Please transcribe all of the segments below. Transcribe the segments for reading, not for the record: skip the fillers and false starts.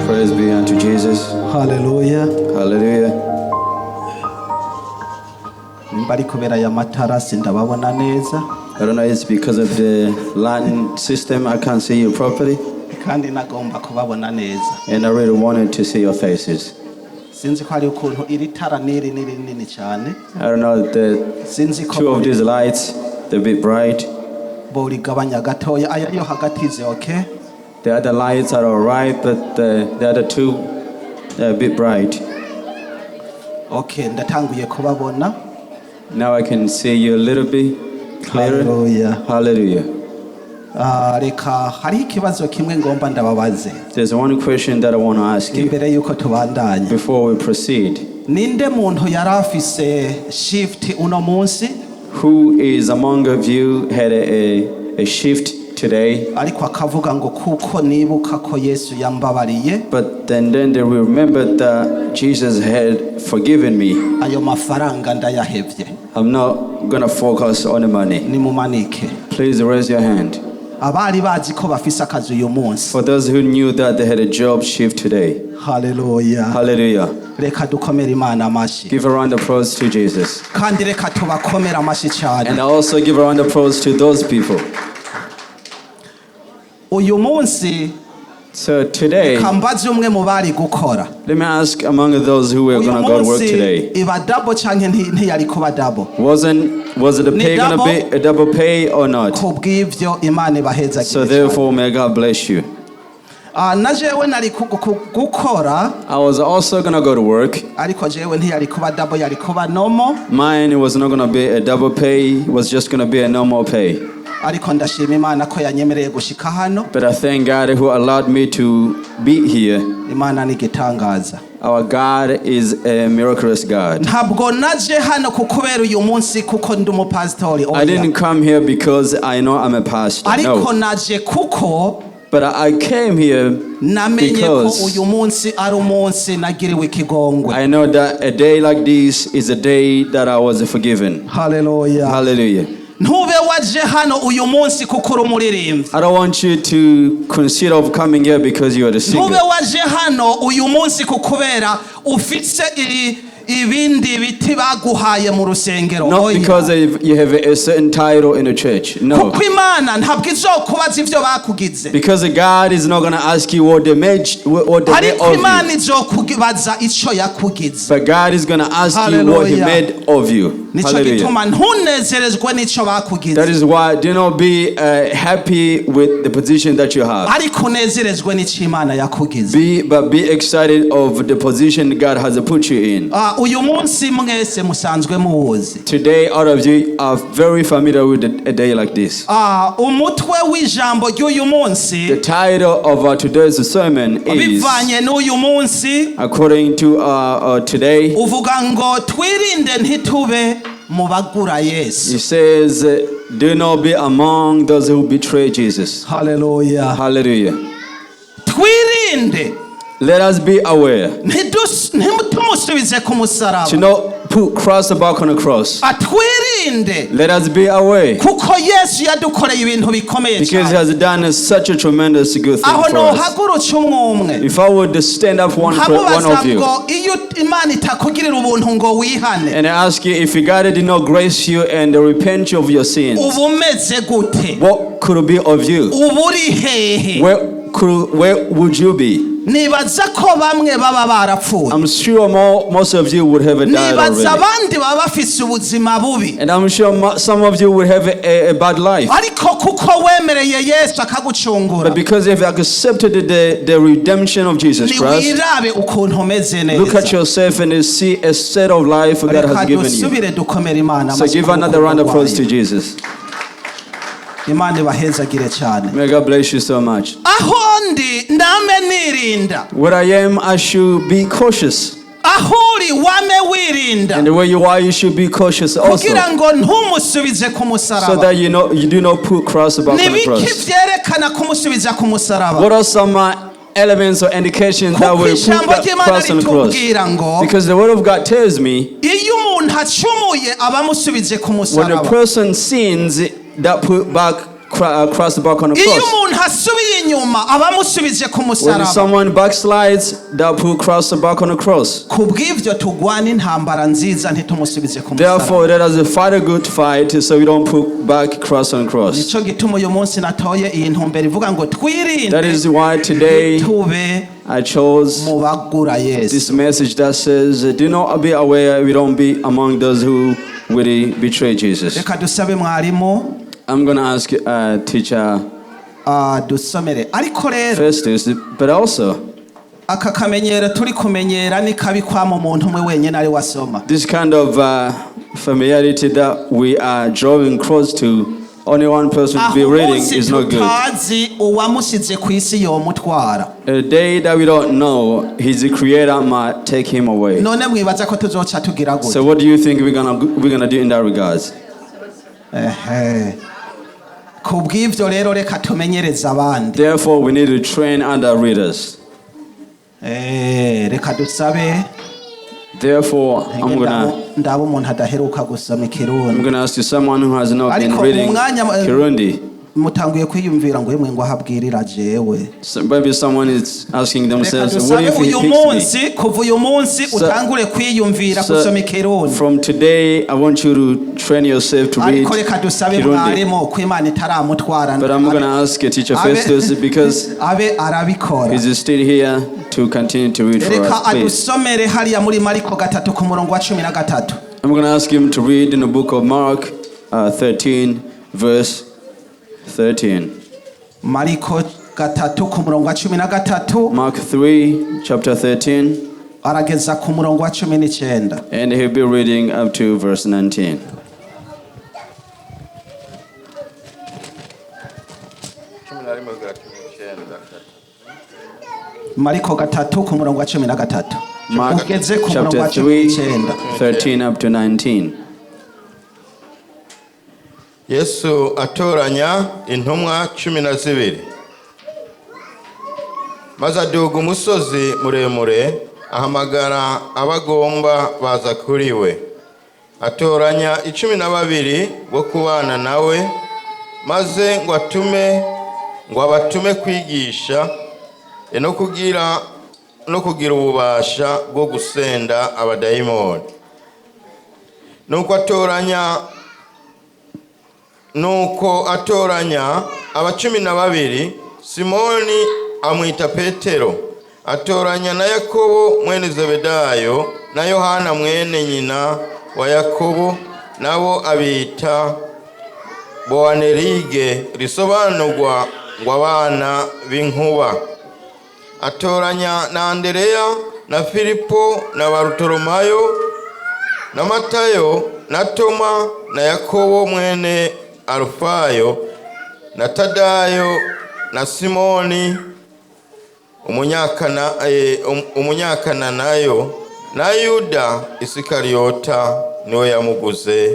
Praise be unto Jesus. Hallelujah. Hallelujah. Nimbari kubera ya matara sindababona neza. I don't know, it's because of the lighting system. I can't see you properly. Kandi nagomba kubabona neza. And I really wanted to see your faces. Sinzi ko hari ukuntu iri tara niri nini cyane. I don't know, the two of these lights, they're a bit bright. Bori gabanya gatoya aya yo hagati is okay. The other lights are alright, but the other two, they're a bit bright. Okay, ndatanguye kubabona. Now I can see you a little bit clearer. Hallelujah. Hallelujah. Reka hari ikibazo kimwe ngomba ndababaze. There's one question that I want to ask you Imbere yuko tubandanye. before we proceed. Ninde muntu yarafise shift uno munsi? Who is among of you had a shift today? Ariko akavuga ngo kuko nibuka ko Yesu yambabariye. But then they will remember that Jesus had forgiven me. Ayo mafaranga ndayahevye. I'm not going to focus on the money. Nimumanike. Please raise your hand. Abari bazi ko bafise akazi uyu munsi. For those who knew that they had a job shift today. Hallelujah. Hallelujah. Reka dukomere Imana amashi. Give a round of applause to Jesus. Kandi reka tubakomera amashi cyane. And also give a round of applause to those people. Uyu munsi So today, kambazi umwe mu bari gukora. let me ask among those who were going to go to work today. Iba double canke ntiyari kuba double. Was it the pay going to be a double pay or not? Kubw'ivyo Imana ibaheza. So therefore, may God bless you. Na jewe nari gukora. I was also going to go to work. Ariko jewe ntiyari kuba double yari kuba normal. Mine was not going to be a double pay. It was just going to be a normal pay. Ariko ndashima Imana ko yanyemereye gushika hano. But I thank God who allowed me to be here. Imana ni gitangaza. Our God is a miraculous God. Ntabwo naje hano kukubera uyu munsi kuko ndi umupastori. I didn't come here because I know I'm a pastor. Ariko naje kuko but I came here because I know that a day like this is a day that I was forgiven. Hallelujah. Hallelujah. I don't want you to consider of coming here because you are the singer. Not because you have a certain title in the church. No. Because God is not going to ask you what they made of you. But God is going to ask you what He made of you. Hallelujah. That is why do not be happy with the position that you have. But be excited of the position God has put you in. Today, all of you are very familiar with a day like this. The title of today's sermon is, according to today, it says, do not be among those who betray Jesus. Hallelujah. Hallelujah. Let us be aware to not put cross back on the cross. Let us be aware because He has done such a tremendous good thing for us. If I would stand up one of you and I ask you, if God did not grace you and repent of your sins, what could it be of you? Where would you be? I'm sure most of you would have died already. And I'm sure some of you would have a bad life. But because you've accepted the redemption of Jesus Christ, look at yourself and see a set of life God has given you. So give another round of applause to Jesus. May God bless you so much. Where I am, I should be cautious. And the way you are, you should be cautious also. So that you do not put cross back on the cross. What are some elements or indications that will put that cross on the cross? Because the word of God tells me when a person sins, that put back cross back on the cross. inyuma abamusubije ku When musaraba. someone backslides, they'll put cross back on the cross. Kubw'ivyo tugwana intambara nziza ntitumusubize ku musaraba. Therefore, let us fight a good fight so we don't put back cross on cross. Nico gituma uyu munsi natoye iyi ntumbero ivuga ngo twirinde. That is why today tube I chose mu bagura Yesu. this message that says, do not be aware we don't be among those who will betray Jesus. Reka dusabe mwarimu I'm going to ask teacher dusomere ariko rero Festus, but also aka kamenyero turi kumenyera ni kabi kwa mu muntu umwe wenyine ari wasoma. this kind of familiarity that we are drawing close to only one person to be reading is not good. Uwamusize ku isi yomutwara. A day that we don't know, his creator might take him away. None mwibaza ko tuzoca tugira gute? So what do you think we're gonna do in that regards? Kubw'ivyo rero reka tumenyereza abandi. Therefore, we need to train other readers. Reka dusabe. Therefore, I'm gonna ask you someone who has not been reading Kirundi. So maybe someone is asking themselves, what do you think from today, I want you to train yourself to read Kirundi. But I'm going to ask Teacher Festus because he's still here to continue to read for us, please. I'm going to ask him to read in the book of Mark 13, verse 13. Mark 3, chapter 13. And he'll be reading up to verse 19. Mark chapter 3, 13 up to 19. Yesu atoranya intumwa 12 maze aduga umusozi muremure ahamagara abagomba baza kuri we atoranya 12 bo kubana nawe maze ngo abatume kwigisha no kugira ububasha bwo gusenda abadayimoni nuko atoranya aba 12 Simoni amwita Petero atoranya na Yakobo mwene Zebedayo na Yohana mwene nyina wa Yakobo nabo abita Boanerige risobanurwa ngo abana b'inkuba atoranya na Andereya na Filipo na Barutolomayo na Matayo na Toma na Yakobo mwene Alfayo na Tadayo na Simoni umunyakana nayo na Yuda Isikariota niwe yamuguze.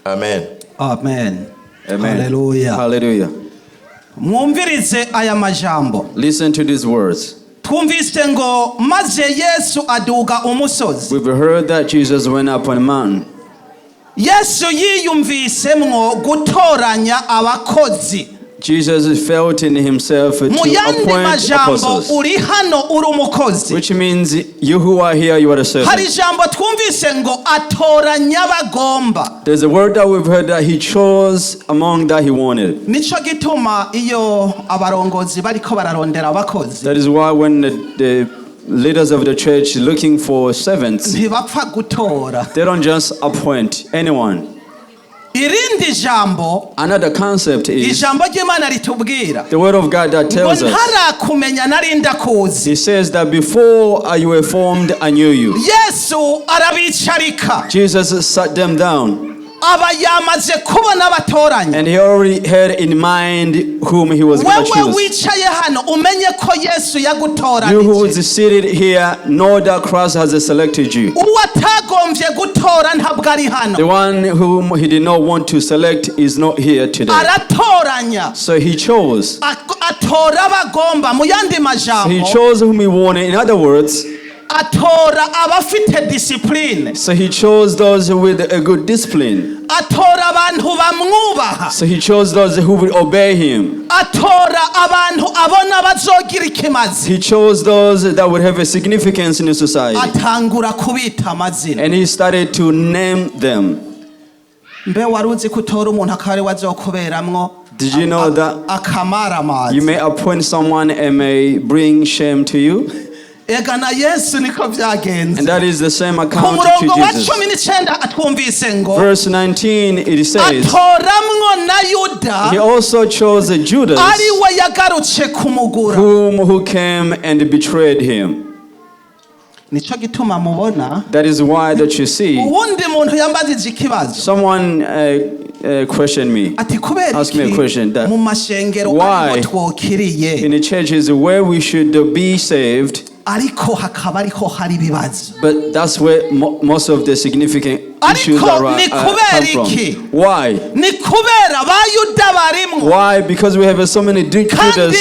Amen. Amen. Amen. Hallelujah. Hallelujah. Mwumvirize aya majambo. Listen to these words. Twumvise ngo maze Yesu aduga umusozi. We've heard that Jesus went up on a mountain. Yesu yiyumvisemwo gutoranya abakozi. Jesus felt in himself to appoint apostles. Which means you who are here, you are the servant. There's a word that we've heard that he chose among that he wanted. That is why when the leaders of the church looking for servants, they don't just appoint anyone. Another concept is the word of God that tells us. He says that before you were formed, I knew you. Jesus sat them down. And he already had in mind whom he was going to choose. You who is seated here know that Christ has selected you. The one whom he did not want to select is not here today. So he chose. So he chose whom he wanted. In other words, atora abafite discipline. So he chose those with a good discipline. Atora abantu bamwubaha. So he chose those who would obey him. Atora abantu abona bazogira ikimazi. He chose those that would have a significance in the society. Atangura kubita amazina. And he started to name them. Mbe waruzi kutora umuntu akari wazokuberamwo. Did you know that you may appoint someone and may bring shame to you? And that is the same account to Jesus. Verse 19, it says, he also chose Judas, who came and betrayed him. That is why that you see someone questioned me, asked me a question, that why in the churches where we should be saved, but that's where most of the significant issues come from. Why? Why? Because we have so many Judas in the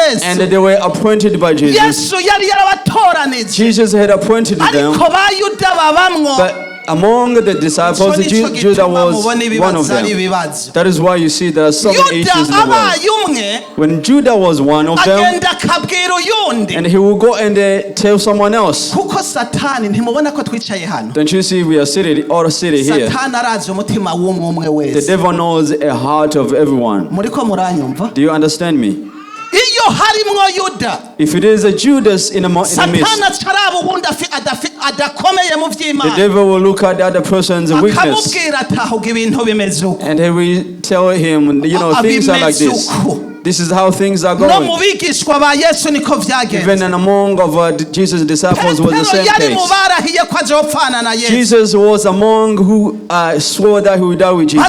church, and they were appointed by Jesus. Jesus had appointed them, but among the disciples, Judah was one of them. That is why you see there are so many issues in the world. When Judah was one of them, and he will go and tell someone else. Don't you see we are seated, all seated here? The devil knows a heart of everyone. Do you understand me? If it is a Judas in the midst, the devil will look at the other person's weakness, and he will tell him, you know, things are like this. This is how things are going. Even among of Jesus' disciples was the same case. Jesus was among who swore that he would die with Jesus.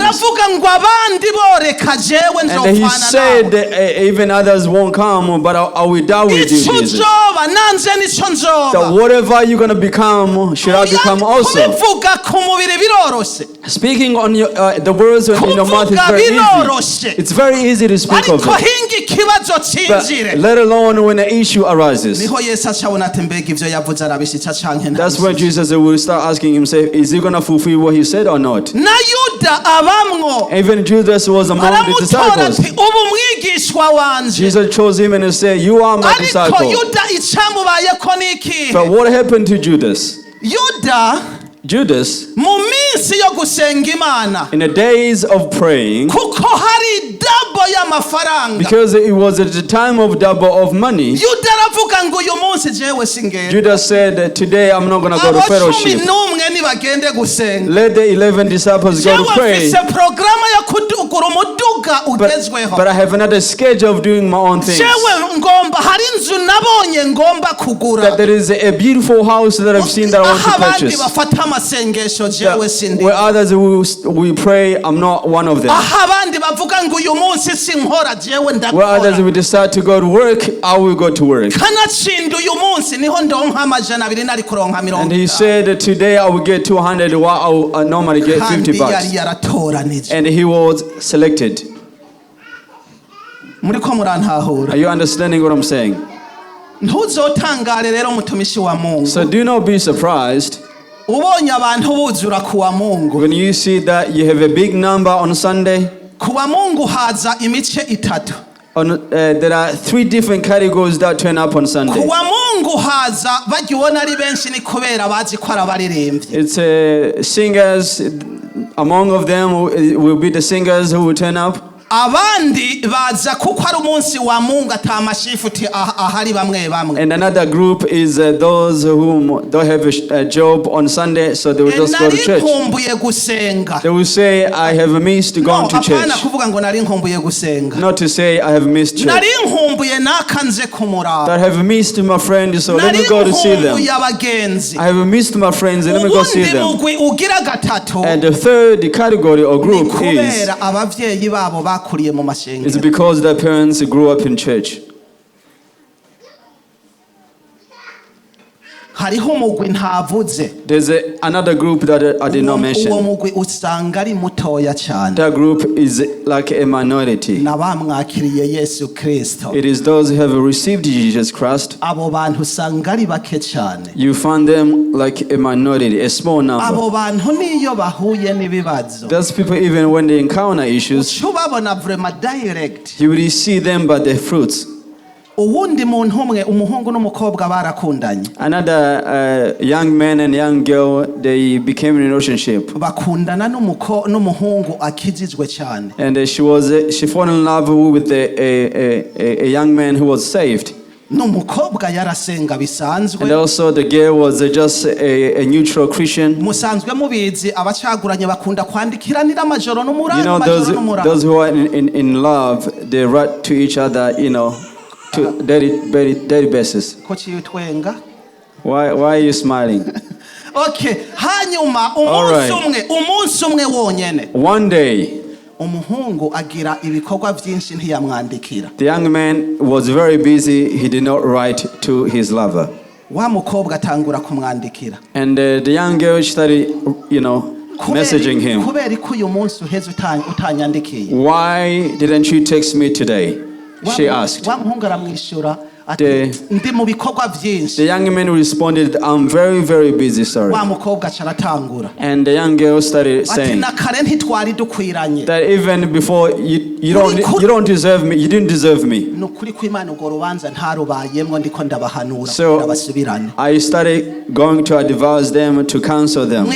And he said, even others won't come, but I will die with you, Jesus. That whatever you're going to become, should I become also. Speaking on the words in your mouth is very easy. It's very easy to speak of it. But let alone when an issue arises. That's when Jesus will start asking himself, is he going to fulfill what he said or not? Even Judas was among the disciples. Jesus chose him and said, you are my disciple. But what happened to Judas? Judas, in the days of praying, because it was at the time of double of money, Judas said, today I'm not going to go to fellowship. Let the 11 disciples go to pray. But I have another schedule of doing my own things. That there is a beautiful house that I've seen that I want to purchase. Where others will pray, I'm not one of them. Where others will decide to go to work, I will go to work. And he said, today I will get 200 while I normally get $50. And he was selected. Are you understanding what I'm saying? So do not be surprised when you see that you have a big number on Sunday. There are 3 different categories that turn up on Sunday. It's singers. Among of them will be the singers who will turn up. And another group is those who don't have a job on Sunday, so they will just go to church. They will say, I have missed going to church. Not to say I have missed church. That I have missed my friends, so let me go to see them. I have missed my friends, and let me go see them. And the third category or group is because their parents grew up in church. hariho umugwi ntavuze. There's another group that I did not mention. Uwo mugwi usanga ari mutoya cyane. That group is like a minority. Nabamwakiriye Yesu Kristo. It is those who have received Jesus Christ. Abo bantu usanga ari bake cyane. You find them like a minority, a small number. Abo bantu niyo bahuye n'ibibazo. Those people, even when they encounter issues, ubabona vraiment direct. you will see them by their fruits. Uwundi muntu umwe umuhungu n'umukobwa barakundanye. Another young man and young girl, they became in a relationship. Bakundana n'umuhungu akijijwe cyane. And she fell in love with a young man who was saved. N'umukobwa yarasenga bisanzwe. And also the girl was just a neutral Christian. Musanzwe mubizi abacaguranye bakunda kwandikiranira amajoro n'umurani. You know, those who are in love, they write to each other, you know, to daily basis. Why are you smiling? Okay, hanyuma umunsi umwe wonyene. One day, umuhungu agira ibikorwa byinshi ntiyamwandikira. The young man was very busy. He did not write to his lover. Wa mukobwa atangura kumwandikira. And the young girl started, you know, messaging him. Kubera ko uyu munsi uheze utanyandikiye. Why didn't you text me today? She asked. Wa muhungu aramwishura ati ndi mu bikorwa byinshi. The young man responded, I'm very, very busy, sorry. Wa mukobwa caratangura. And the young girl started saying that even before you don't deserve me, you didn't deserve me. So I started going to advise them, to counsel them.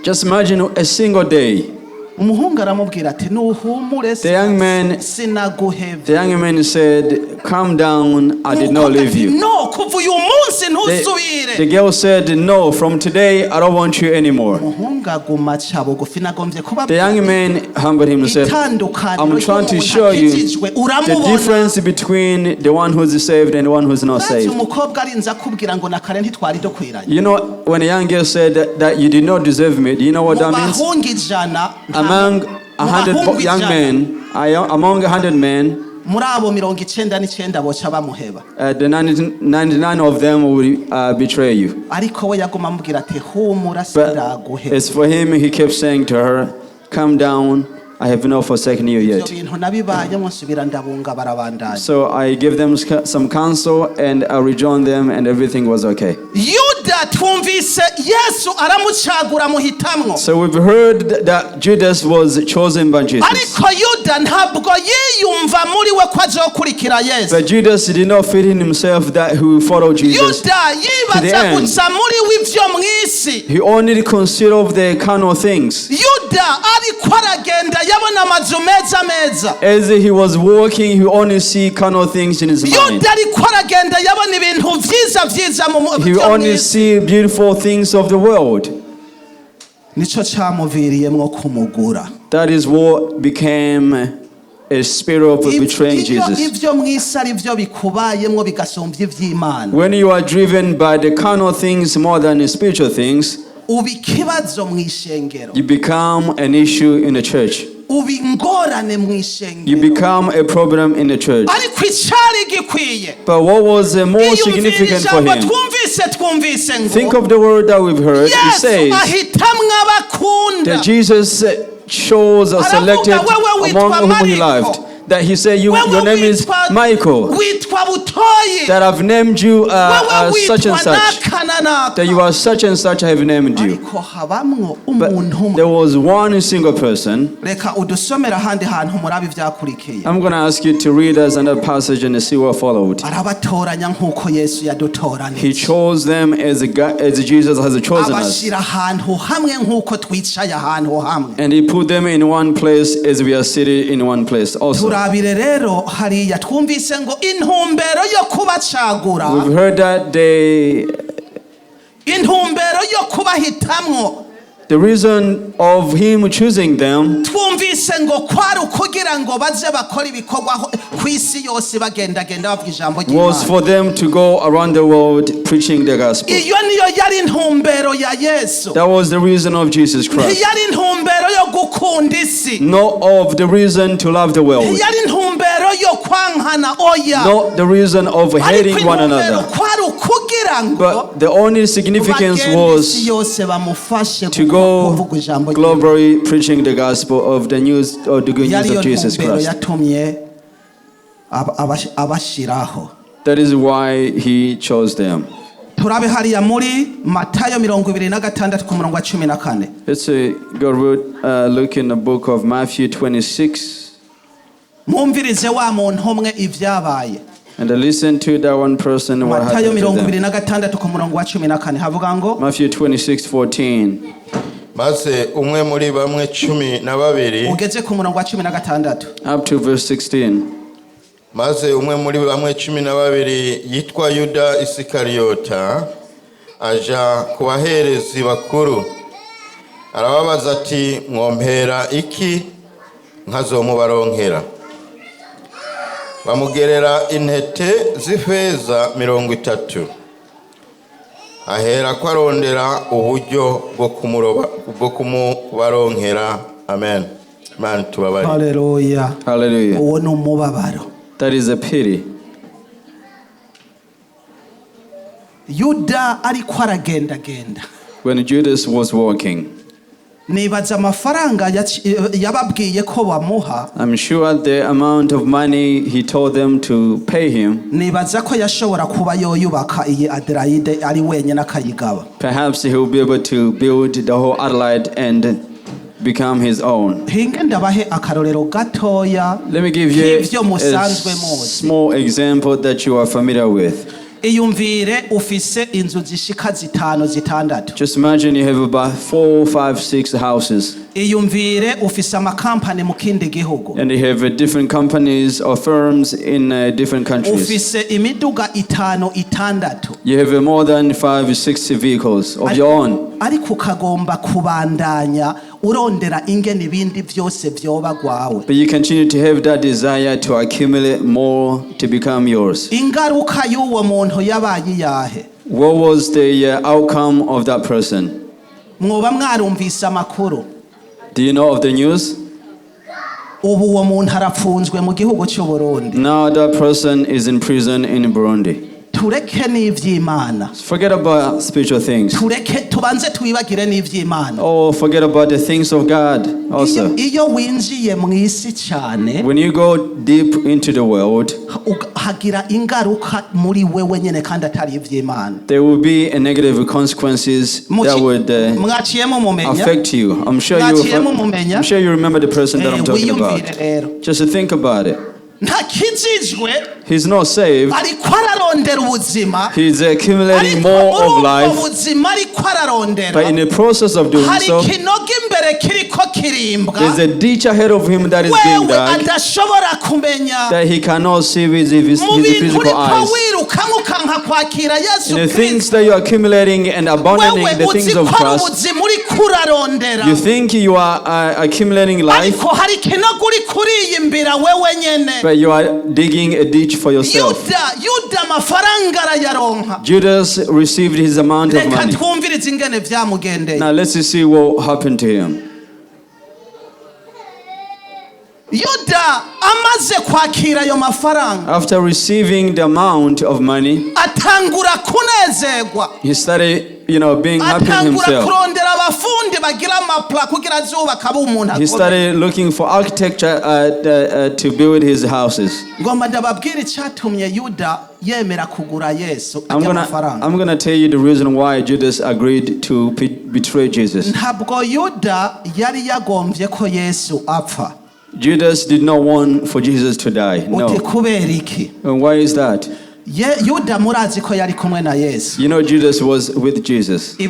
Just imagine a single day. The young man said, calm down, I did not leave you. The girl said, no, from today I don't want you anymore. The young man humbled himself. I'm trying to show you the difference between the one who's saved and the one who's not saved. You know, when a young girl said that you did not deserve me, do you know what that means? Among 100 young men, among 100 men, the 99 of them will betray you. But as for him, he kept saying to her, calm down, I have not forsaken you yet. So I gave them some counsel and I rejoined them and everything was okay. So we've heard that Judas was chosen by Jesus. But Judas did not feel in himself that he would follow Jesus to the end. He only considered the carnal things. As he was walking, he only see carnal things in his mind. He only see beautiful things of the world. That is what became a spirit of betraying Jesus. When you are driven by the carnal things more than the spiritual things, you become an issue in the church. You become a problem in the church. But what was more significant for him? Think of the word that we've heard. It says that Jesus chose or selected among whom he loved. That he said, your name is Michael. That I've named you such and such. That you are such and such, I have named you. But there was one single person. I'm going to ask you to read us another passage and see what followed. He chose them as Jesus has chosen us. And he put them in one place as we are seated in one place also. We've heard that the reason of him choosing them was for them to go around the world preaching the gospel. That was the reason of Jesus Christ. Not of the reason to love the world. Not the reason of hating one another. But the only significance was to go globally preaching the gospel of the news or the good news of Jesus Christ. That is why he chose them. Turabe hariya muri Matayo 26 ku murongo wa 14. Let's go look in the book of Matthew 26. Mwumvirize wa muntu umwe ivyabaye. And listen to that one person what happened to them. Matthew 26:14. Maze umwe muri bamwe 12 ugeze ku murongo wa 16 up to verse 16. Maze umwe muri bamwe 12 yitwa Yuda Isikariyota aja ku baherezi bakuru arababaza ati mwompera iki nkazomubaronkera. Bamugerera intete z'ifeza 30. Ahera ko arondera uburyo bwo kumubaronkera. Amen. Man tubabari. Hallelujah. Hallelujah. Uwo ni umubabaro. That is a pity. Yuda ariko aragendagenda. When Judas was walking, nibaza amafaranga yababwiye ko bamuha. I'm sure the amount of money he told them to pay him. Nibaza ko yashobora kuba yoyubaka iyi Adelaide ari wenyine akayigaba. Perhaps he will be able to build the whole Adelaide and become his own. Let me give you a small example that you are familiar with. Just imagine you have about 4, 5, 6 houses. And you have different companies or firms in different countries. You have more than 5, 6 vehicles of your own. But you continue to have that desire to accumulate more to become yours. What was the outcome of that person? Do you know of the news? Now that person is in prison in Burundi. Forget about spiritual things. Oh, forget about the things of God also. When you go deep into the world, there will be a negative consequences that would affect you. I'm sure you remember the person that I'm talking about. Just to think about it. He's not saved. He's accumulating more of life. But in the process of doing so, there's a ditch ahead of him that is being dug that he cannot see with his physical eyes. In the things that you're accumulating and abandoning the things of Christ, you think you are accumulating life, but you are digging a ditch for yourself. Judas received his amount of money. Now let's see what happened to him. After receiving the amount of money, he started, being happy himself. He started looking for architecture to build his houses. I'm gonna tell you the reason why Judas agreed to betray Jesus. Judas did not want for Jesus to die. No. And why is that? You know, Judas was with Jesus. The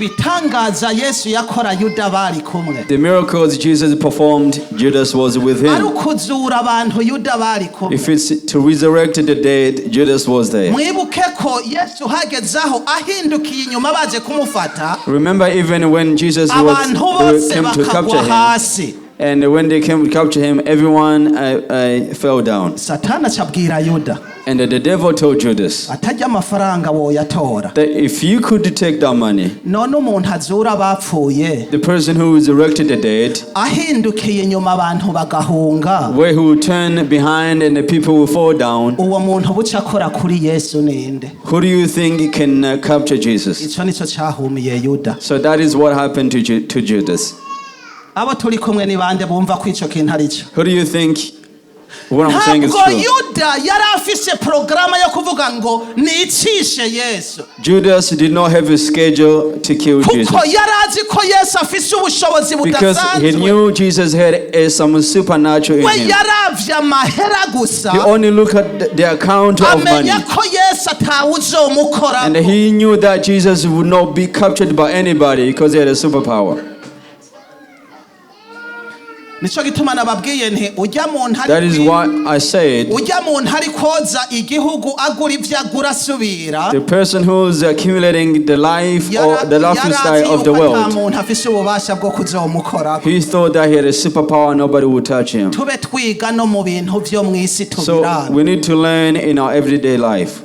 miracles Jesus performed, Judas was with him. If it's to resurrect the dead, Judas was there. Remember, even when Jesus came to capture him, And when they came to capture him, everyone fell down. Satana acabwira Yuda And the devil told Judas atajya amafaranga woyatora that if you could take that money, none umuntu azura abapfuye the person who resurrected the dead, ahindukiye inyuma abantu bagahunga, where he will turn behind and the people will fall down, uwo muntu buca akora kuri Yesu ninde? who do you think can capture Jesus? Ico nico cyahumiye Yuda. So that is what happened to Judas. Abo turi kumwe ni bande bumva ko ico kintu ari cyo? Who do you think what I'm saying is Ntabwo true? Yuda yari afise programa yo kuvuga ngo nicishe Yesu, Judas did not have a schedule to kill Jesus kuko yari azi ko Yesu afise ubushobozi because he budasanzwe. knew Jesus had some supernatural in We him. yaravye amahera gusa, He only looked at the account of money, amenya ko Yesu atawuzomukora. and he knew that Jesus would not be captured by anybody because he had a superpower. Nico gituma nababwiye nti ujya muntu That is why I said ujya muntu ari koza igihugu agura ivyo agura asubira, the person who's accumulating the life or the lifestyle of the nta world, muntu afise ububasha bwo kuzomukora. he thought that he had a superpower, nobody would touch him. Tube twiga no mu bintu vyo mwisi So tubirana. we need to learn in our everyday life.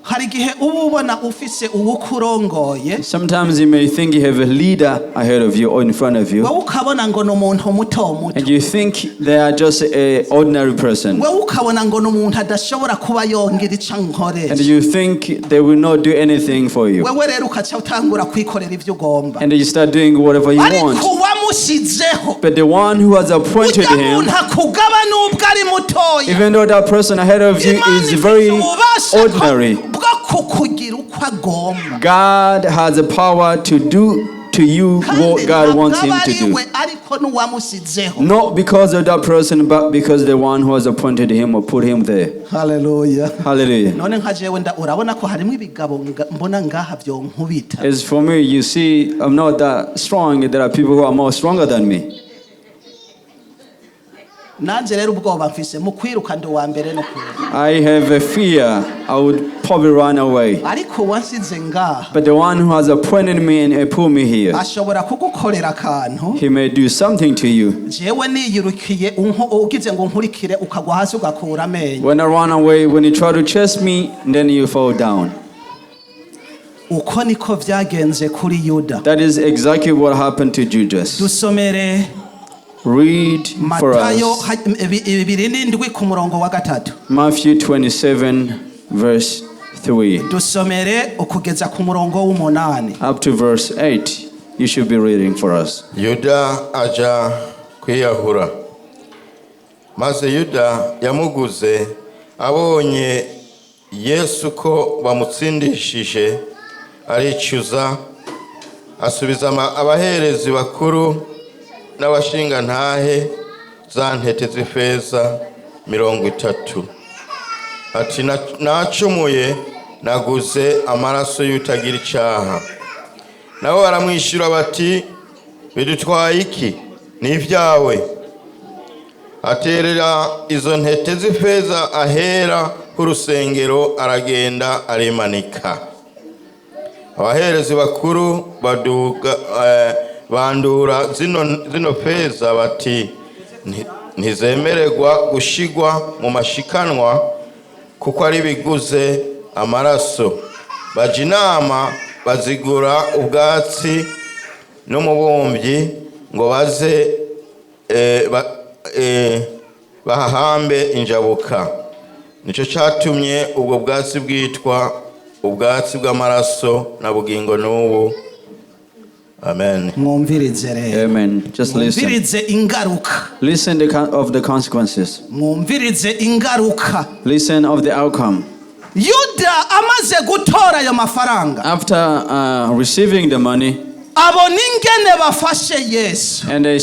Hari gihe uba ubona ufise uwukurongoye, Sometimes you may think you have a leader ahead of you or in front of you, wewe ukabona ngo ni umuntu muto muto, and you think they are just an ordinary person, wewe ukabona ngo ni umuntu adashobora kuba yongera ico and ankoresha, you think they will not do anything for you, wewe rero ukaca utangura kwikorera ivyo ugomba. and you start doing whatever you Ariko want. uwamushizeho, But the one who has appointed ujya him, muntu akugaba nubwo ari mutoya, even though that person ahead of you Imana is ifise very ububasha ordinary, bwo kukugira uko agomba. God has the power to do to you what God wants him to do. Ariko n'uwamushizeho. Not because of that person, but because the one who has appointed him or put him there. Hallelujah. Hallelujah. None nka jewe urabona ko harimo ibigabo mbona ngaha byo nkubita. As for me, you see, I'm not that strong. There are people who are more stronger than me. Nanje rero ubwoba mfise mu kwiruka ndo wa mbere no kwiruka. I have a fear. I would probably run away. Ariko wansize ngaha, But the one who has appointed me and put me here, ashobora kugukorera akantu, he may do something to you. jewe niyirukiye ugize ngo nkurikire ukagwa hasi ugakura amenyo. When I run away, when you try to chase me, then you fall down. Uko niko vyagenze kuri Yuda. That is exactly what happened to Judas. Dusomere Read for Matayo us 27 ku murongo wa 3. Matthew 27 verse 3 Dusomere ukugeza ku murongo w'8. up to verse 8. You should be reading for us. Yuda aja kwiyahura, maze Yuda yamuguze abonye Yesu ko bamutsindishije, aricuza, asubiza abaherezi bakuru n'abashinga ntahe za ntete z'ifeza 30, ati nacumuye, naguze amaraso y'utagira icyaha. Nabo baramwishyura bati, bidutwaye iki? Ni ibyawe. Aterera izo ntete z'ifeza ahera h'urusengero, aragenda arimanika. Abaherezi bakuru bandura zino feza bati, ntizemererwa gushigwa mu mashikanwa kuko ari biguze amaraso. Baja inama bazigura ubwatsi n'umubumbyi ngo baze bahahambe injabuka. Nico cyatumye ubwo bwatsi bwitwa ubwatsi bw'amaraso na bugingo n'ubu. Amen. Mwumvirize rero. Amen. Just listen. Mwumvirize ingaruka. Listen of the consequences. Mwumvirize ingaruka. Listen of the outcome. Yuda amaze gutora ayo mafaranga, After receiving the money, abona ingene bafashe Yesu, and they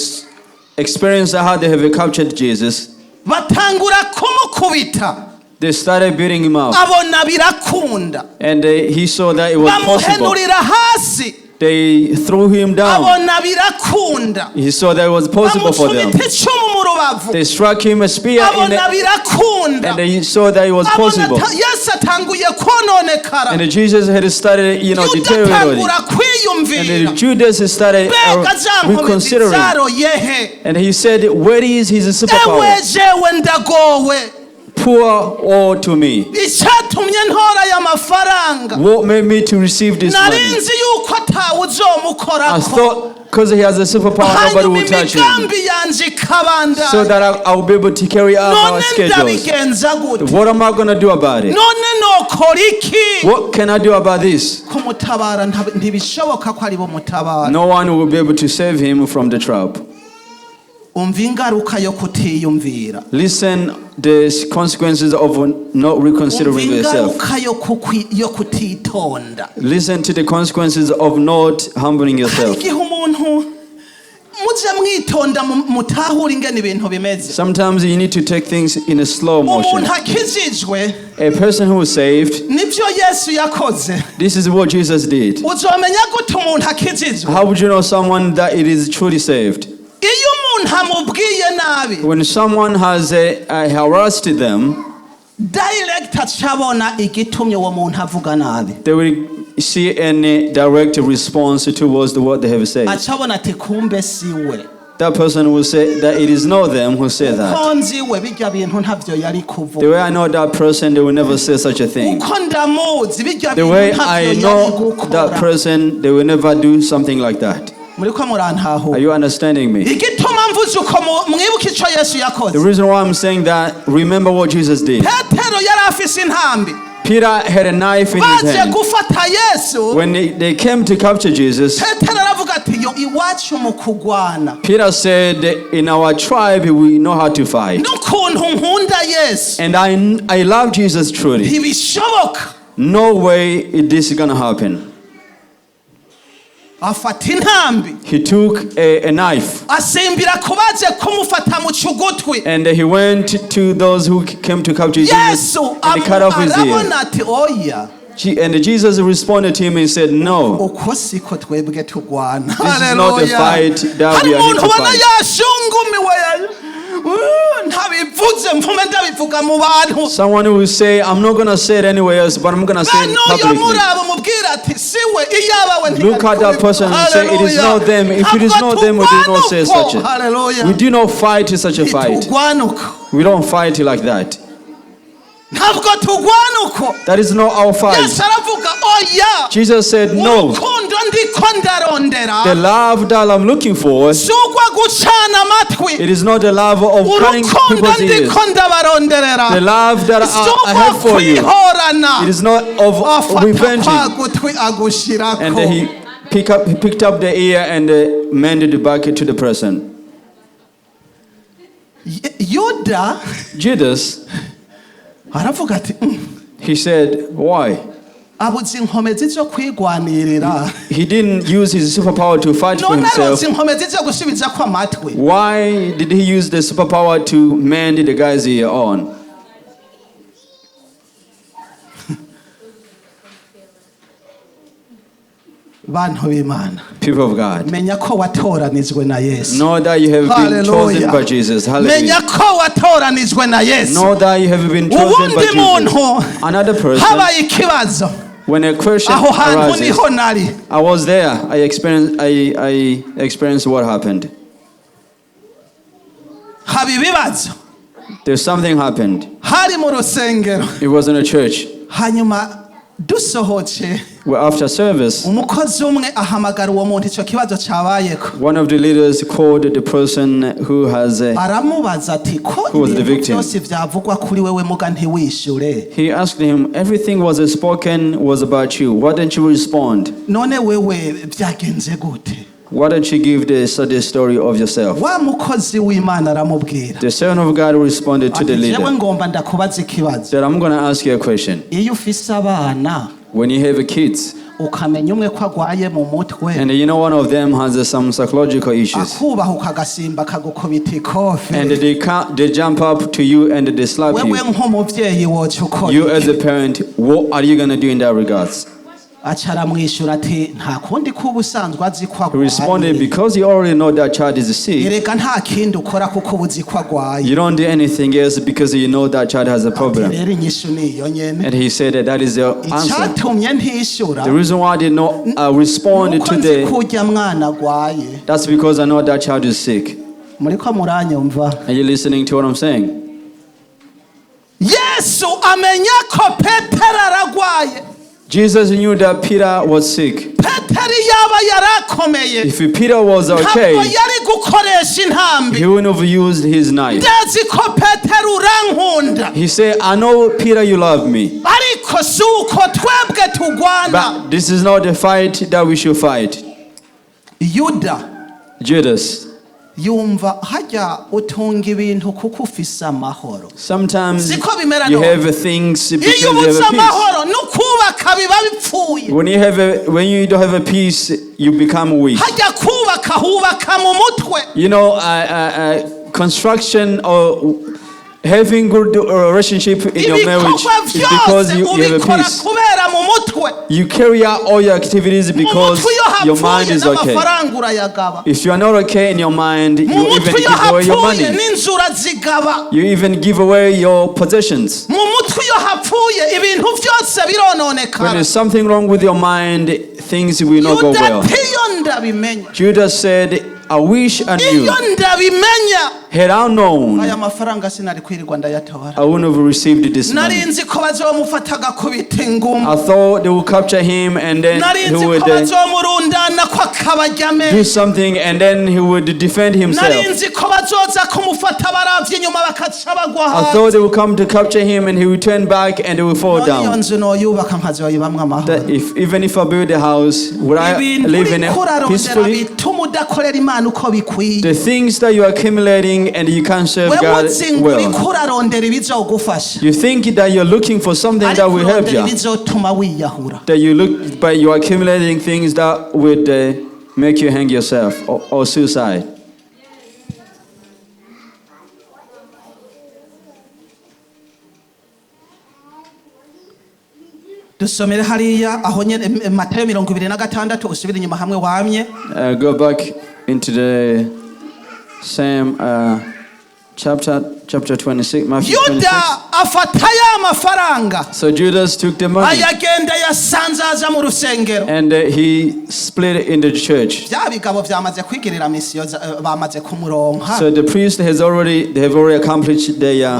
experienced how they have captured Jesus, batangura kumukubita, they started beating him up. abona birakunda, And he saw that it was possible. bamuhenurira hasi, They threw him down. abona birakunda, He saw that it was possible for them. bamucumita icumu mu They struck him a spear and they saw that it was possible. And Jesus had started, deteriorating. And Judas started reconsidering. And he said, where is his superpower? Poor all to me. What made me to receive this money? I thought because he has a superpower, nobody will touch him. So that I'll be able to carry out our schedules. What am I going to do about it? What can I do about this? No one will be able to save him from the trap. Listen, the consequences of not reconsidering yourself. Listen to the consequences of not humbling yourself. Sometimes you need to take things in a slow motion. A person who is saved, this is what Jesus did. How would you know someone that it is truly saved? When someone has harassed them, they will see any direct response towards what they have said. That person will say that it is not them who say that. The way I know that person, they will never say such a thing. The way I know that person, they will never do something like that. Are you understanding me? The reason why I'm saying that, remember what Jesus did. Peter had a knife in his hand. When they came to capture Jesus, Peter said, in our tribe we know how to fight. And I love Jesus truly. No way this is going to happen. He took a knife and he went to those who came to capture Jesus and he cut off his ear. And Jesus responded to him and said, no, this is not the fight that we are here to fight. Someone will say, I'm not going to say it anywhere else, but I'm going to say it publicly. Look at that person and say, it is not them. If it is not them, we do not say such a. We do not fight such a fight. We don't fight like that. That is not our fight. Jesus said, no. The love that I'm looking for, it is not the love of cutting people's ears. The love that I have for you, it is not of revenging. And then he picked up the ear and mended it back to the person. Judas, he said, why? He didn't use his superpower to fight for himself. Why did he use the superpower to mend the guy's ear on? People of God, know that you have been chosen by Jesus. Hallelujah. Know that you have been chosen by Jesus. Another person, when a question arises, I was there. I experienced what happened. There's something happened. It was in a church. Well, after service, one of the leaders called the person who was the victim. He asked him, everything was spoken was about you. Why didn't you respond? Why don't you give the story of yourself? The Son of God responded to the leader that I'm going to ask you a question. When you have kids, and you know one of them has some psychological issues, and they jump up to you and they slap you. You as a parent, what are you going to do in that regards? He responded, because you already know that child is sick. You don't do anything else because you know that child has a problem. And he said that is the answer. The reason why I did not respond today, that's because I know that child is sick. Are you listening to what I'm saying? Yesu amenya ko Petero aragwaye. Jesus knew that Peter was sick. If Peter was okay, he wouldn't have used his knife. He said, I know, Peter, you love me. But this is not the fight that we should fight. Judas. Sometimes you have things because you have a peace. When you don't have a peace, you become weak. You know, construction or having good relationship in your marriage is because you have a peace. You carry out all your activities because your mind is okay. If you are not okay in your mind, you even give away your money. You even give away your possessions. When there's something wrong with your mind, things will not go well. Judas said, I wish I knew. Had I known, I wouldn't have received this money. I thought they would capture him and then he would do something and then he would defend himself. I thought they would come to capture him and he would turn back and they would fall down. That even if I build a house, would I live in it peacefully? The things that you are accumulating and you can't serve God well. You think that you're looking for something that will help you. That you look, but you're accumulating things that would make you hang yourself or suicide. Dusomere hariya aho nyene Matayo 26 usubire inyuma hamwe wamye. Go back into the same chapter 26, Matthew 26. So Judas took the money and he split it in the church. So the priest they have already accomplished their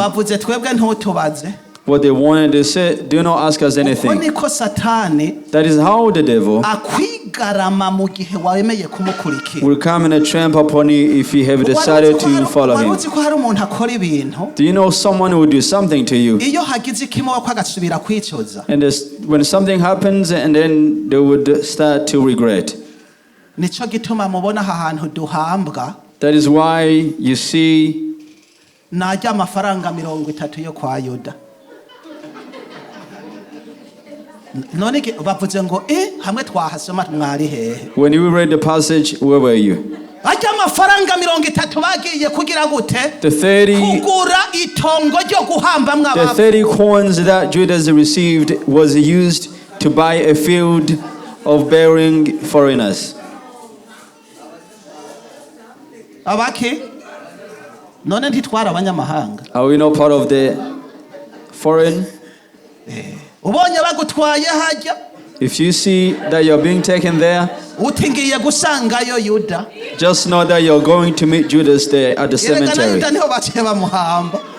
what they wanted. They said, do not ask us anything. That is how the devil will come and tramp upon you if you have decided to follow him. Do you know someone who will do something to you? And when something happens and then they would start to regret. That is why you see when you read the passage, where were you? The 30 coins that Judas received was used to buy a field of bearing foreigners. Are we not part of the foreign? If you see that you're being taken there, just know that you're going to meet Judas there at the cemetery.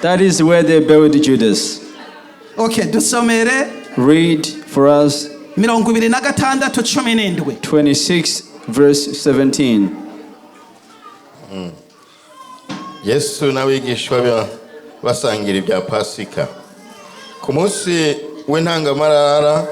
That is where they buried Judas. Read for us 26 verse 17. Yesu n'abigishwa basangira ibya Pasika. Ku munsi w'intangamarara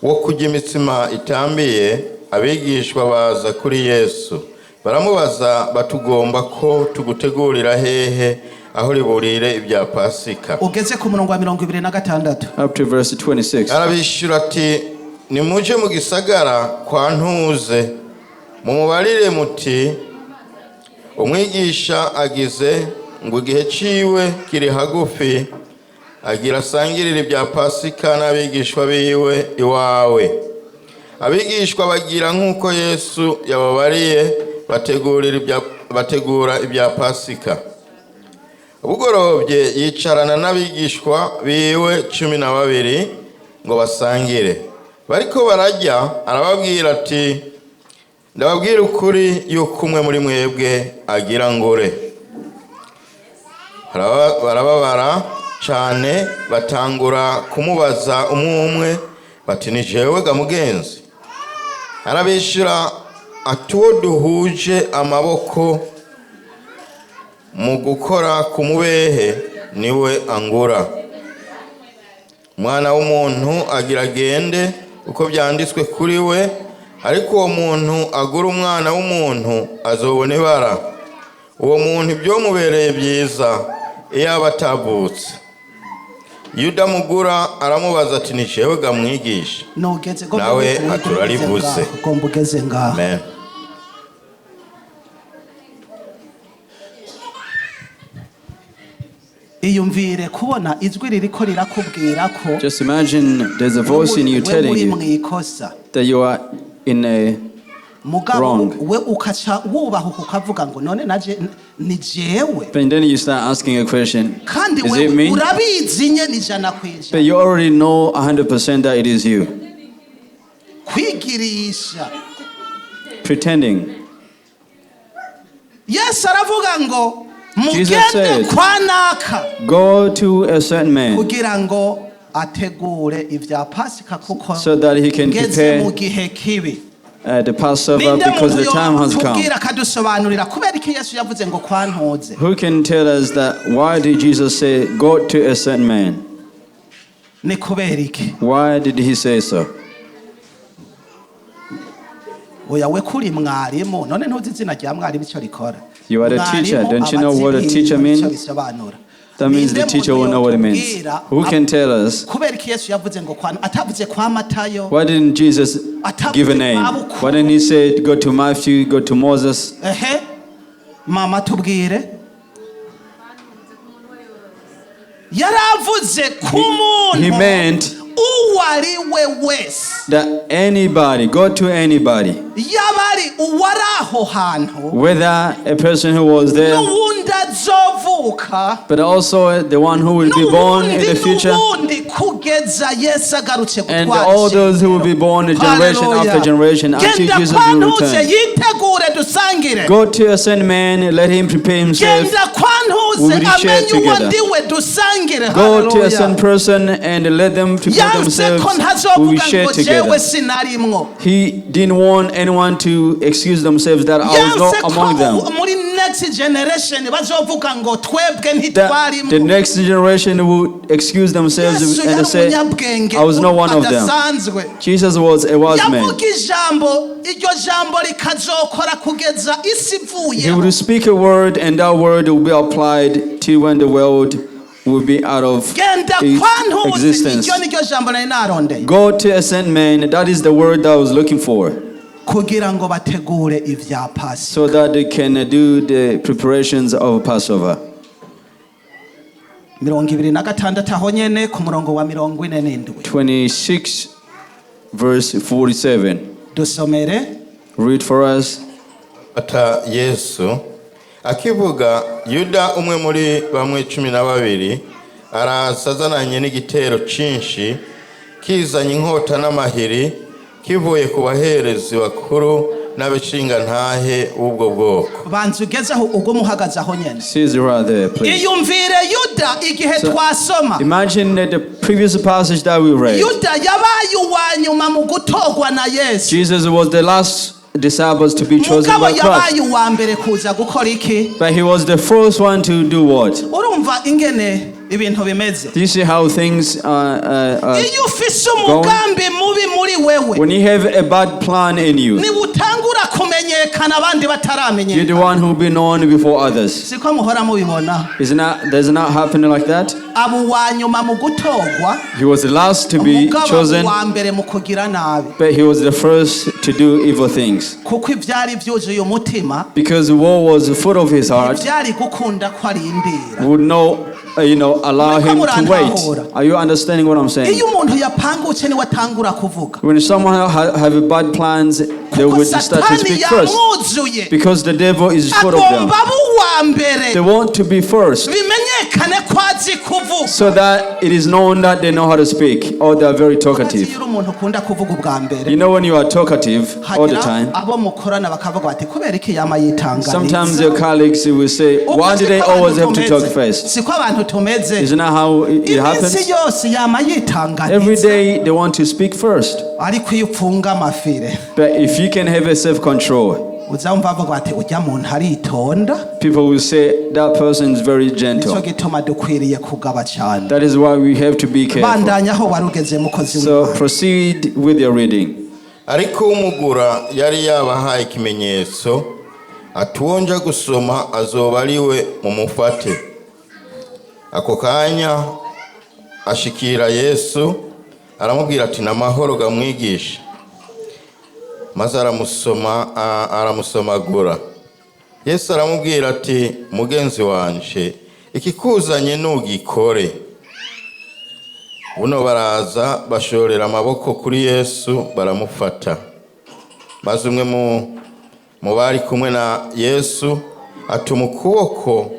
wo kurya imitsima itambiye, abigishwa baza kuri Yesu baramubaza batugomba ko tugutegurira hehe aho riburire ibya Pasika. Ugeze ku murongo wa 26 up to verse 26. Arabishura ati nimuje mu gisagara kwa Ntuze mumubarire muti umwigisha agize ngo igihe ciwe kiri hagufi agira sangirira ibya Pasika n'abigishwa biwe iwawe. abigishwa bagira nk'uko Yesu yababariye bategura ibya Pasika. Bugorobye yicarana n'abigishwa biwe 12 ngo basangire. Bariko barajya arababwira ati, ndababwira ukuri yuko umwe muri mwebwe agira ngore. Barababara cyane batangura kumubaza umwe bati ni jewe ga mugenzi. Arabishira ati uwo duhuje amaboko mu gukora ku mubehe niwe angura. Umwana w'umuntu agira agende uko byanditswe kuri we, ariko uwo muntu agura umwana w'umuntu azobona ibara. Uwo muntu ibyo mubereye byiza iyo abatavutse. Yuda mugura aramubaza ati ni jewe ga mwigisha. Nawe aturarivuze. Amen. Just imagine there's a voice in you telling you that you are in a wrong. But then you start asking a question, is it me? But you already know 100% that it is you. Pretending. Jesus said, go to a certain man so that he can prepare the Passover because the time has come. Who can tell us that? Why did Jesus say, go to a certain man? Why did he say so? You are the teacher. Don't you know what a teacher means? That means the teacher will know what it means. Who can tell us? Why didn't Jesus give a name? Why didn't he say, go to Matthew, go to Moses? Mama tubwire. He meant that anybody, go to anybody. Whether a person who was there, but also the one who will be born in the future, and all those who will be born generation after generation until Jesus will return. Go to a certain man, let him prepare himself. We will share together. Go to a certain person and let them prepare themselves. We will share together. He didn't want anyone to excuse themselves that I was not among them. The next generation would excuse themselves and say, I was not one of them. Jesus was a wise man. He would speak a word and that word will be applied to when the world will be out of existence. Go to a certain man, that is the word that I was looking for. So that they can do the preparations of Passover. 26 verse 47. Read for us. Ata Yesu akivuga, Yuda umwe muri bamwe 12 arasazananye n'igitero cinshi kizanye inkota n'amahiri kivuye ku baherezi bakuru n'abishinga ntahe ubwo bwoko. Banzugezaho ubwo muhagaza aho nyene. Caesar there, please. Iyumvire Yuda igihe twasoma. Imagine the previous passage that we read. Yuda yabaye uwanyuma mu gutogwa na Yesu. Jesus was the last disciples to be chosen by Christ. But he was the first one to do what? Do you see how things are going? When you have a bad plan in you, you're the one who will be known before others. Does not happen like that? He was the last to be chosen, but he was the first to do evil things. Because the war was full of his heart, he would know allow him to wait. Are you understanding what I'm saying? When someone have a bad plans, they will start to speak first. Because the devil is full of them. They want to be first. So that it is known that they know how to speak or they are very talkative. You know when you are talkative all the time, sometimes your colleagues will say, why do they always have to talk first? Isn't that how it happens? Every day they want to speak first. But if you can have a self-control, people will say that person is very gentle. That is why we have to be careful. So proceed with your reading. Ariko umugura yari yabahaye ikimenyetso atuonja gusoma azoba ariwe mumufate. Ako kanya ashikira Yesu aramubwira ati namahoro gamwigisha. Maze aramusomagura. Yesu aramubwira ati mugenzi wanje ikikuzanye nugikore. Buno baraza bashorera amaboko kuri Yesu baramufata. Maze umwe mu bari kumwe na Yesu atuma ukuboko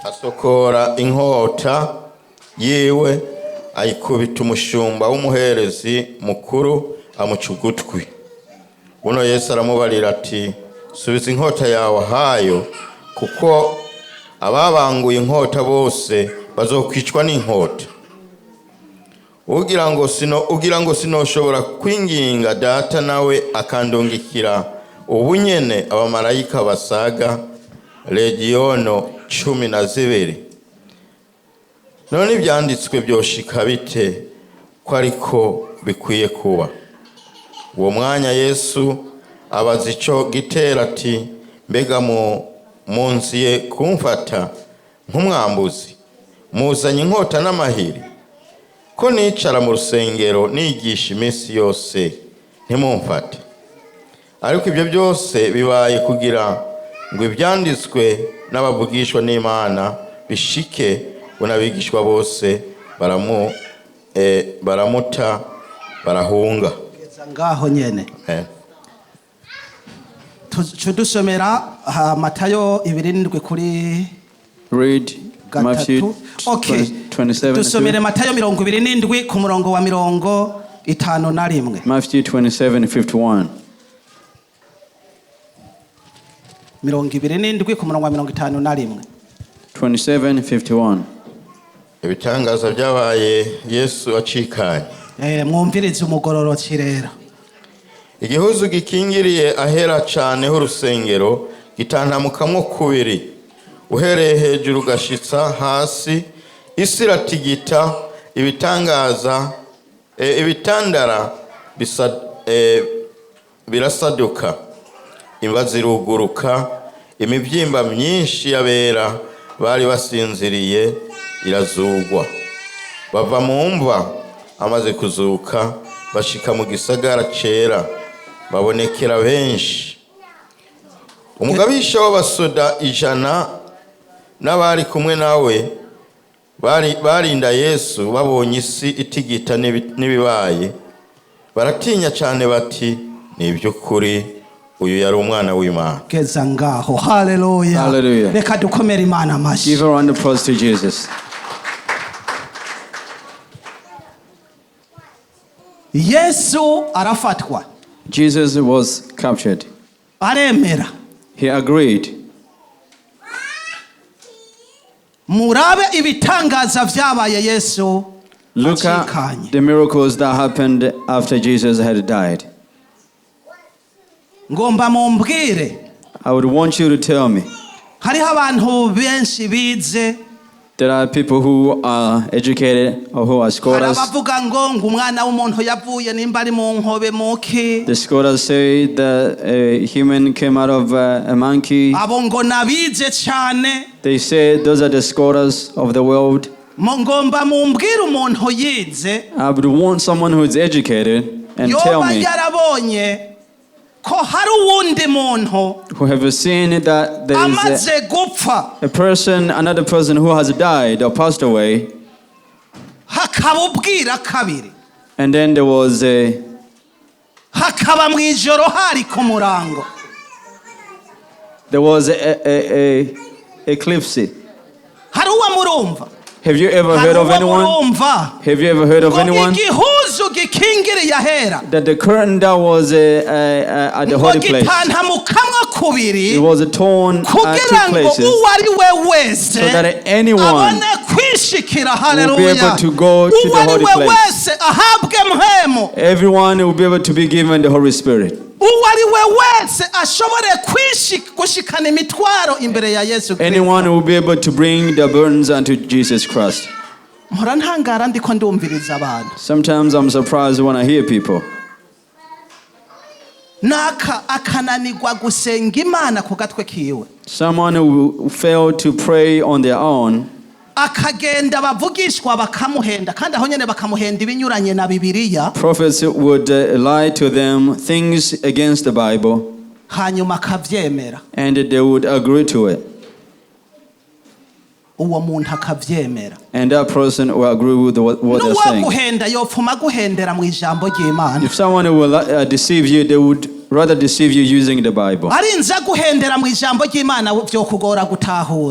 asokora inkota yewe ayikubita umushumba w'umuherezi mukuru amuca ugutwi. Buno Yesu aramubarira ati subiza inkota yawe hayo kuko ababanguye inkota bose bazokwicwa n'inkota. Ugira ngo sinoshobora kwinginga data nawe akandungikira ubunyene abamarayika basaga legiono 12. None ibyanditswe byoshika bite ko ariko bikwiye kuba. Uwo mwanya Yesu abaza ico gitera ati mbega munziye kumfata nk'umwambuzi muzanye inkota n'amahiri ko nicara mu rusengero nigisha iminsi yose ntimumfate. Ariko ibyo byose bibaye kugira ngo ibyanditswe n'abavugishwa n'Imana bishike. Unabigishwa bose baramuta barahunga. Ngaho nyene tudusomera Matayo 27 kuri read Matthew 27. Dusomere Matayo 27 ku murongo wa 51. Matthew 27:51. 27 ku murongo wa 51. 27:51. Ibitangaza byabaye Yesu acikanye. Mwumvirize umugororotsi rero. Igihuzu gikingiriye ahera cyane h'urusengero gitantamukamwo kubiri. Uhereye hejuru gashitsa hasi isi iratigita ibitandara birasaduka. Imva ziruguruka imibyimba myinshi yabera bari basinziriye irazugwa. Bava mu mva amaze kuzuka bashika mu gisagara cera babonekera benshi. Umugabisha w'abasoda 100 n'abari kumwe nawe barinda Yesu babonye isi itigita n'ibibaye baratinya cyane bati nibyo kuri uyu yari umwana w'Imana. Geza ngaho. Hallelujah. Reka dukomere Imana amashi. Give a round of applause to Jesus. Yesu arafatwa. Jesus was captured. Aremera. He agreed. Murabe ibitangaza vyabaye Yesu. Look at the miracles that happened after Jesus had died. Ngomba mumbwire. I would want you to tell me. Hariho abantu benshi bize. There are people who are educated or who are scholars. The scholars say that a human came out of a monkey. They say those are the scholars of the world. I would want someone who is educated and tell me who have seen that there is a person, another person who has died or passed away, and then there was a eclipse. Have you ever heard of anyone? Have you ever heard of anyone? That the curtain that was at the holy place, it was torn at two places, so that anyone will be able to go to the holy place. Everyone will be able to be given the Holy Spirit. Anyone will be able to bring their burdens unto Jesus Christ. Sometimes I'm surprised when I hear people. Someone who failed to pray on their own, prophets would lie to them things against the Bible, and they would agree to it. And that person will agree with what they're saying. If someone will deceive you, they would rather deceive you using the Bible.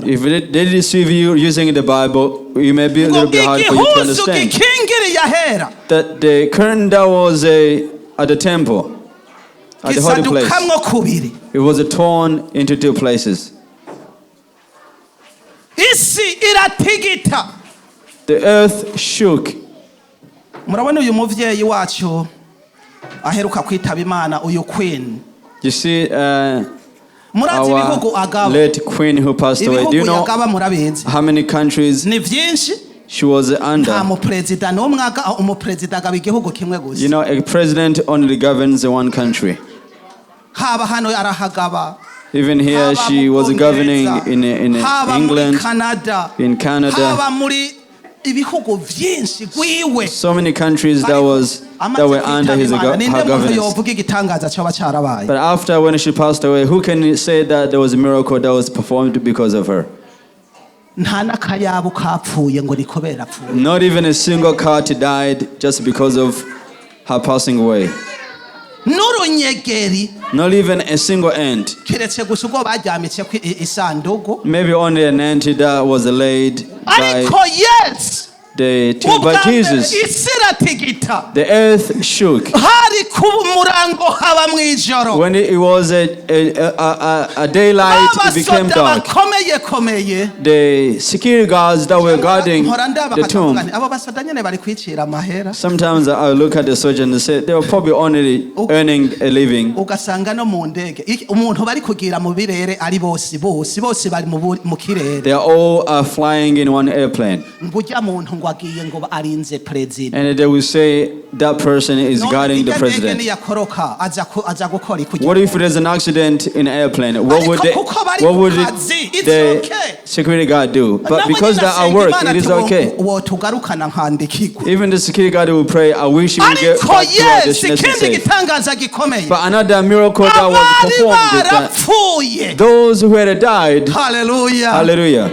If they deceive you using the Bible, it may be a little bit hard for you to understand. That the curtain that was at the temple, at the holy place, it was torn into two places. The earth shook. You see, our late queen who passed away, do you know how many countries she was under? You know, a president only governs one country. Even here, she was governing in England, in Canada. So many countries that were under her governance. But after, when she passed away, who can say that there was a miracle that was performed because of her? Not even a single cat died just because of her passing away. Not even a single ant. Maybe only an ant that was laid by the tomb. But Jesus, the earth shook. When it was a daylight, it became dark. The security guards that were guarding the tomb, sometimes I look at the soldiers and say they were probably only earning a living. They are all flying in one airplane. And they will say that person is guarding the president. What if there's an accident in an airplane? What would the security guard do? But because they're at work, it is okay. Even the security guard will pray, I wish you would get back to our destination safe. But another miracle that was performed is that those who had died, hallelujah,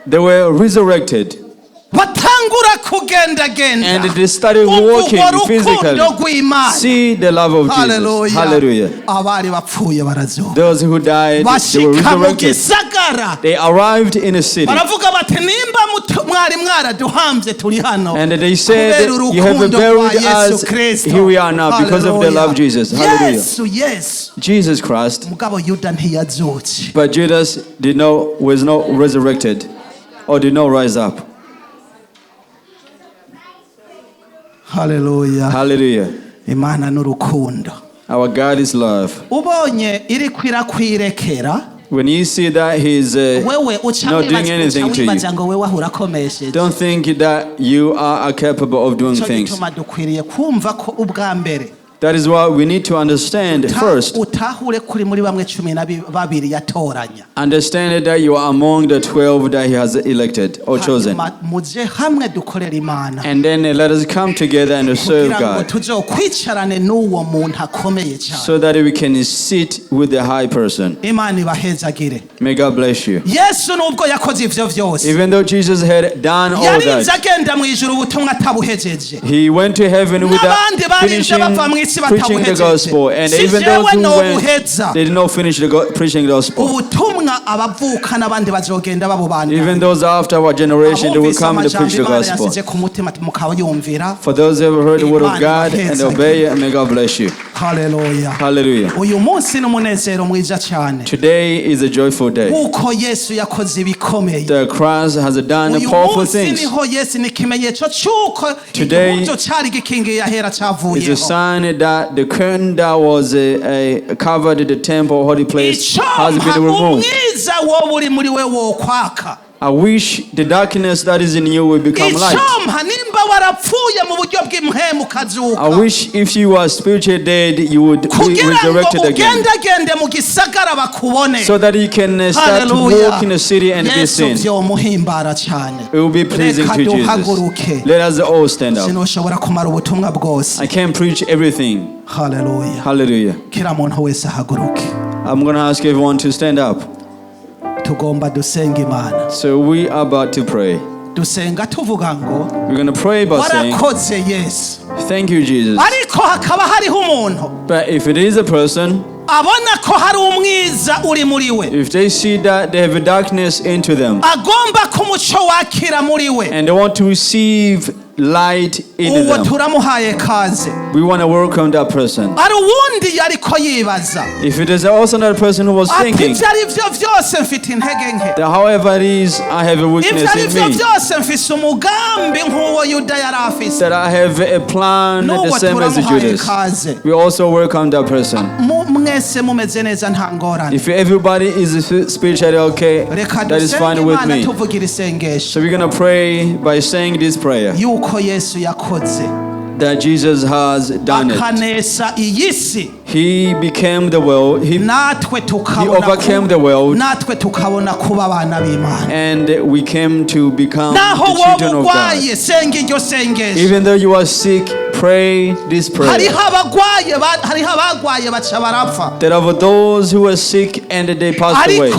they were resurrected. And they started walking physically. See the love of Jesus. Hallelujah. Those who died, they were resurrected. They arrived in a city. And they said, you have buried us. Here we are now because of the love of Jesus. Hallelujah. Jesus Christ. But Judas was not resurrected or did not rise up. Hallelujah. Hallelujah. Imana n'urukundo. Our God is love. Ubonye iri kwirakwirekera, when you see that he's not doing anything to you, don't think that you are capable of doing things. That is what we need to understand first. Understand that you are among the 12 that he has elected or chosen. And then let us come together and serve God so that we can sit with the high person. May God bless you. Even though Jesus had done all that, he went to heaven without preaching the gospel, and even those who went, they did not finish preaching the gospel. Even those after our generation, they will come to preach the gospel. For those who have heard the word of God and obey it, may God bless you. Hallelujah. Hallelujah. Today is a joyful day. The cross has done powerful things. Today is a sign that the curtain that was covered the temple, holy place, has been removed. I wish the darkness that is in you will become light. I wish if you are spiritually dead, you would be resurrected again, so that you can start to walk in the city and be seen. It will be pleasing to Jesus. Let us all stand up. I can't preach everything. Hallelujah. Hallelujah. I'm going to ask everyone to stand up. So we are about to pray. We're going to pray by saying, thank you, Jesus. But if it is a person, if they see that they have a darkness into them, and they want to receive light in them, we want to welcome that person. If it is also another person who was thinking that however it is, I have a weakness in me, that I have a plan the same as Judas, we also welcome that person. If everybody is spiritually okay, that is fine with me. So we're going to pray by saying this prayer, that Jesus has done it. He became the world. He overcame the world. And we came to become the children of God. Even though you are sick, pray this prayer. There are those who are sick and they passed away.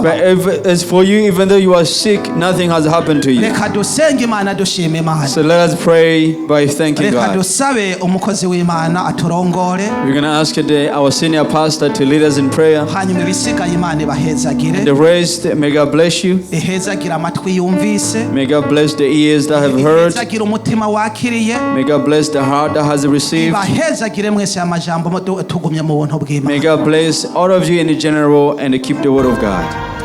But as for you, even though you are sick, nothing has happened to you. So let us pray by thanking God. We're going to ask our senior pastor to lead us in prayer. And the rest, may God bless you. May God bless the ears that have heard. May God bless the heart that has received. May God bless all of you in general and keep the word of God.